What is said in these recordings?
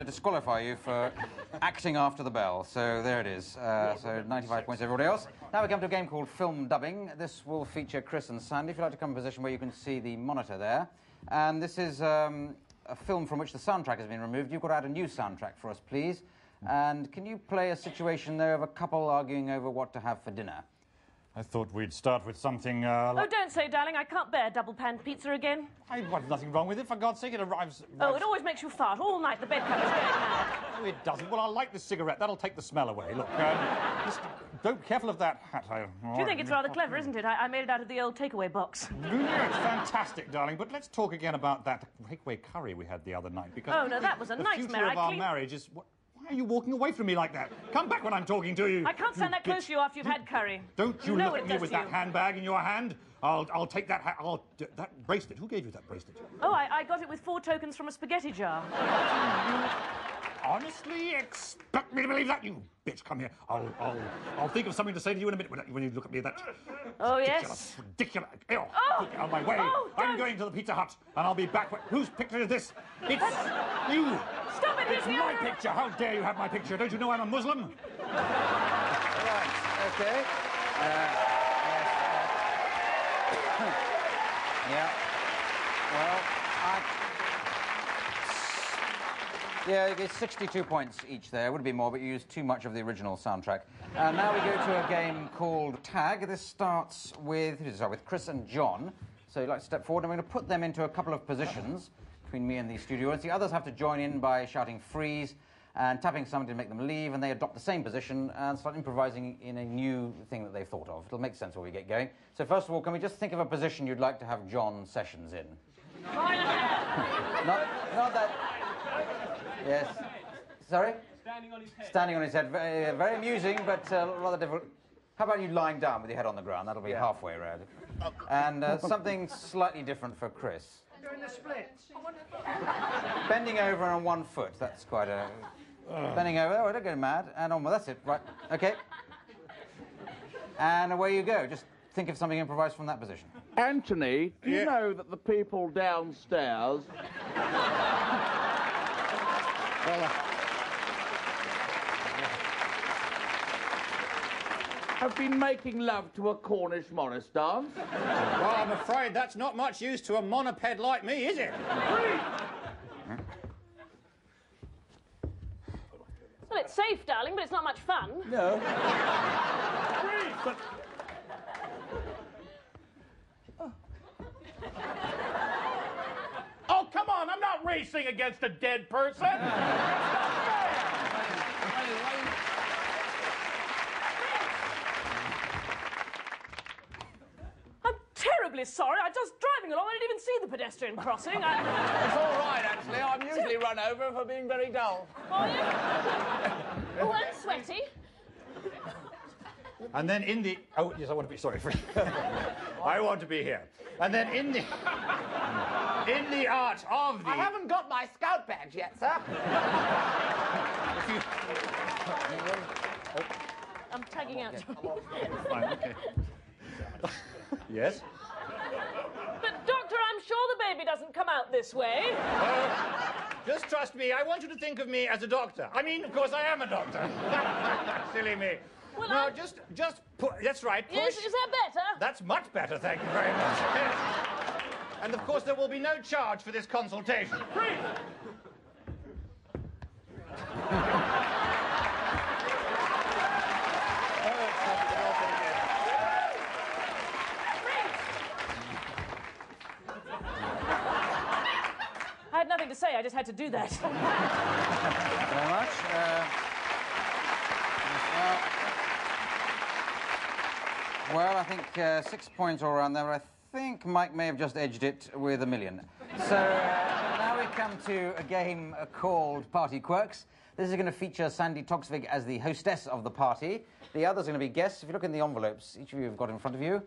Disqualify you for acting after the bell. So there it is. So 95 points everybody else. Now we come to a game called Film Dubbing. This will feature Chris and Sandy. If you'd like to come in a position where you can see the monitor there. And this is a film from which the soundtrack has been removed. You've got to add a new soundtrack for us, please. And can you play a situation there of a couple arguing over what to have for dinner? I thought we'd start with something Oh, don't say, darling, I can't bear double-panned pizza again. There's nothing wrong with it, for God's sake, it arrives... Oh, it always makes you fart all night, the bed covers going mad. No, it doesn't. Well, I'll light this cigarette, that'll take the smell away. Look, just don't... Careful of that hat. Do you think it's rather clever, isn't it? I made it out of the old takeaway box. Yeah, it's fantastic, darling, but let's talk again about that takeaway curry we had the other night, because... Oh, no, that was a nightmare. The future of our marriage is... Why are you walking away from me like that? Come back when I'm talking to you. I can't stand that close to you after you've had curry. Don't you look at me with that handbag in your hand. I'll take that that bracelet. Who gave you that bracelet? Oh, I got it with 4 tokens from a spaghetti jar. Honestly expect me to believe that? You bitch, come here. I'll think of something to say to you in a minute when you look at me. That oh, ridiculous, yes? Ridiculous. Ew. Oh! Get out of my way. Oh, I'm going to the Pizza Hut, and I'll be back. Whose picture is this? It's you. Stop it, it's my picture. How dare you have my picture? Don't you know I'm a Muslim? Right, okay. Yeah. Well, yeah, you get 62 points each there. Would be more, but you used too much of the original soundtrack. Now we go to a game called Tag. This starts with Chris and John. So you'd like to step forward, and we're going to put them into a couple of positions between me and the studio audience. The others have to join in by shouting freeze and tapping somebody to make them leave, and they adopt the same position and start improvising in a new thing that they've thought of. It'll make sense when we get going. So first of all, can we just think of a position you'd like to have John Sessions in? not that... Yes. Sorry? Standing on his head. Standing on his head. Very, very amusing, but rather difficult. How about you lying down with your head on the ground? That'll be halfway around. And something slightly different for Chris. Doing the splits. Bending over on one foot. That's quite a... Bending over. Oh, don't go mad. And on. Well, that's it. Right. Okay. And away you go. Just think of something improvised from that position. Anthony, do you know that the people downstairs... have been making love to a Cornish Morris dance? Well, I'm afraid that's not much use to a monoped like me, is it? Well, it's safe, darling, but it's not much fun. No. But... Oh, come on, I'm not racing against a dead person. Terribly sorry. I was just driving along. I didn't even see the pedestrian crossing. It's all right, actually. I'm usually run over for being very dull. Are you? Oh, I'm sweaty. And then in the... Oh, yes, I want to be... Sorry. I want to be here. And then in the... In the art of the... I haven't got my scout badge yet, sir. I'm tagging out. Fine, okay. Yes? But, Doctor, I'm sure the baby doesn't come out this way. Just trust me. I want you to think of me as a doctor. I mean, of course, I am a doctor. Silly me. Well, now, just put... That's right, push. Yes, is that better? That's much better, thank you very much. And, of course, there will be no charge for this consultation. I had nothing to say, I just had to do that. Thank you very much. Well, I think 6 points all around there, but I think Mike may have just edged it with 1 million. So now we come to a game called Party Quirks. This is going to feature Sandi Toksvig as the hostess of the party. The others are going to be guests. If you look in the envelopes each of you have got in front of you,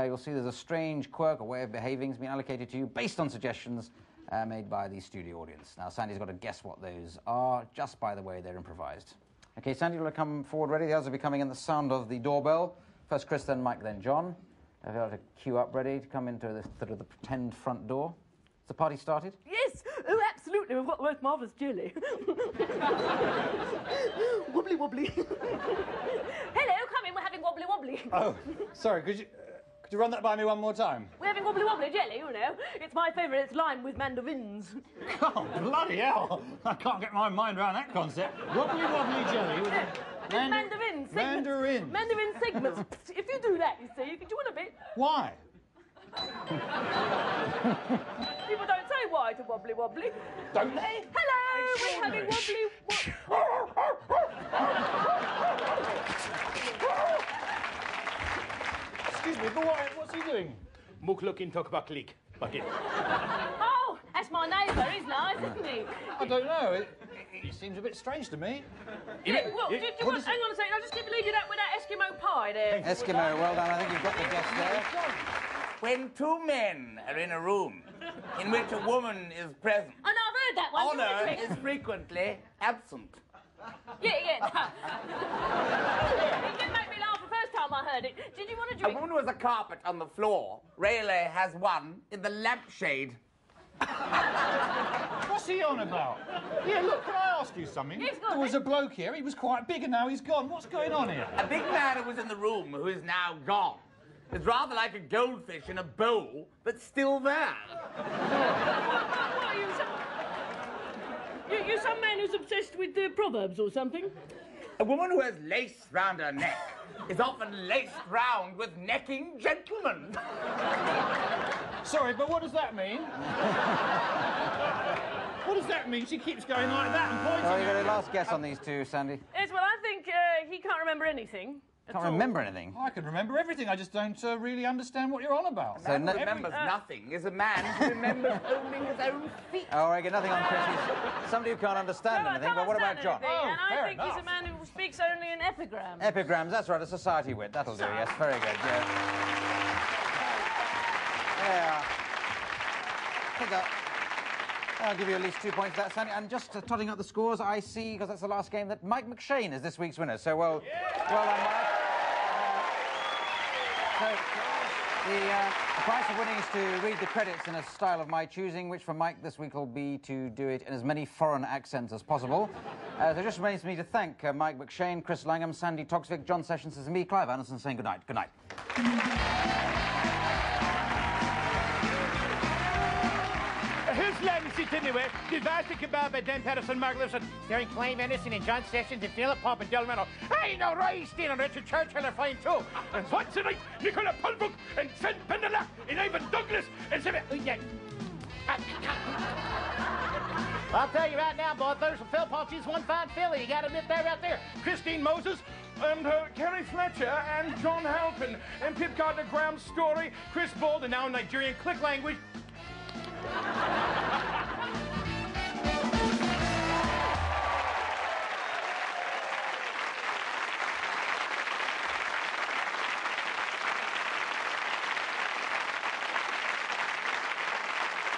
you'll see there's a strange quirk or way of behaving has been allocated to you based on suggestions made by the studio audience. Now, Sandy's got to guess what those are just by the way they're improvised. Okay, Sandi, you want to come forward ready? The others will be coming in the sound of the doorbell. First Chris, then Mike, then John. If you have to queue up ready to come into the pretend front door. the party started? Yes, oh, absolutely. We've got the most marvellous jelly. Wobbly, wobbly. Hello, come in. We're having wobbly, wobbly. Oh, sorry, could you run that by me one more time? We're having wobbly, wobbly jelly, you know. It's my favourite. It's lime with mandarins. Oh, bloody hell! I can't get my mind around that concept. Wobbly wobbly jelly with Mandarin segments. Mandarins. Mandarin segments. If you do that, you see, do you want a bit? Why? People don't say why to wobbly, wobbly. Don't they? Hello, we're having wobbly, Excuse me, but what's he doing? Mukluk tokbaklik. Bucket. Oh, that's my neighbour. He's nice, isn't he? I don't know. It seems a bit strange to me. Yeah, well, do you want, hang on a second, I'll just leave you that with that Eskimo pie there. Eskimo, well done. I think you've got the guess there. When two men are in a room in which a woman is present, Oh, no, I've heard that one. honor is frequently absent. Yeah. It did make me laugh the first time I heard it. Did you want a A drink? woman with a carpet on the floor rarely has one in the lampshade. What's he on about? Yeah, look, can I ask you something? Yes, go on, There was a bloke here, he was quite big and now he's gone. What's going on here? A big man who was in the room who is now gone. It's rather like a goldfish in a bowl, but still there. What are you, you're some man who's obsessed with proverbs or something? A woman who has lace round her neck is often laced round with necking gentlemen. Sorry, but what does that mean? What does that mean? She keeps going like that and pointing. Oh, you got a last guess on these two, Sandy? Yes, well, I think he can't remember anything. Can't remember anything. I can remember everything. I just don't really understand what you're on about. A man who remembers nothing is a man who remembers only his own feet. Oh, I get nothing on Chris. He's somebody who can't understand anything. But what about John? And I fair think he's a enough. man who speaks only in epigrams. Epigrams, that's right, a society wit. That'll do, yes. Very good, yeah. Yeah. I think I'll give you at least 2 points for that, Sandy. And just totting up the scores, I see, because that's the last game, that Mike McShane is this week's winner. So, well done, Mike. So, the price of winning is to read the credits in a style of my choosing, which for Mike this week will be to do it in as many foreign accents as possible. So it just remains for me to thank Mike McShane, Chris Langham, Sandi Toksvig, John Sessions, and me, Clive Anderson, saying good night. Good night. Who's letting sit anyway? Did Vasta Kebab and Dan Patterson, Mark Lewison, starring Clive Anderson and John Sessions and Philip Pop and Del Reno. Hey, no, Ryan and Richard Churchill are fine too. And once a night, Nicola Pulbrook and St. Bendelach and Ivan Douglas and Simon. I'll tell you right now, boy, there's a Phil Pop. She's one fine filly. You got to admit that right there. Christine Moses and Kerry Fletcher and John Halpin and Pip Gardner Graham Story, Chris Bold, and now Nigerian click language.